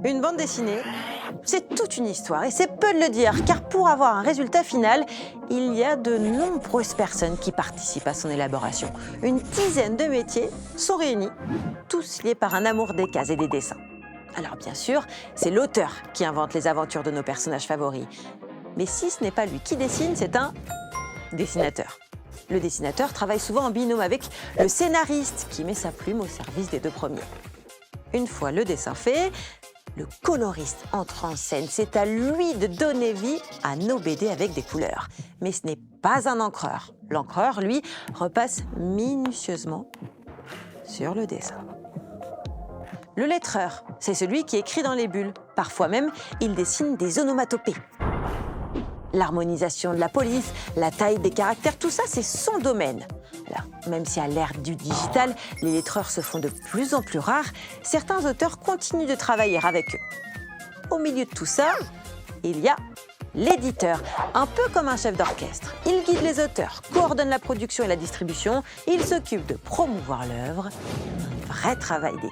Une bande dessinée, c'est toute une histoire et c'est peu de le dire, car pour avoir un résultat final, il y a de nombreuses personnes qui participent à son élaboration. Une dizaine de métiers sont réunis, tous liés par un amour des cases et des dessins. Alors bien sûr, c'est l'auteur qui invente les aventures de nos personnages favoris. Mais si ce n'est pas lui qui dessine, c'est un dessinateur. Le dessinateur travaille souvent en binôme avec le scénariste qui met sa plume au service des deux premiers. Une fois le dessin fait, le coloriste entre en scène. C'est à lui de donner vie à nos BD avec des couleurs. Mais ce n'est pas un encreur. L'encreur, lui, repasse minutieusement sur le dessin. Le lettreur, c'est celui qui écrit dans les bulles. Parfois même, il dessine des onomatopées. L'harmonisation de la police, la taille des caractères, tout ça, c'est son domaine. Alors, même si à l'ère du digital, les lettreurs se font de plus en plus rares, certains auteurs continuent de travailler avec eux. Au milieu de tout ça, il y a l'éditeur, un peu comme un chef d'orchestre. Il guide les auteurs, coordonne la production et la distribution, il s'occupe de promouvoir l'œuvre, un vrai travail d'équipe.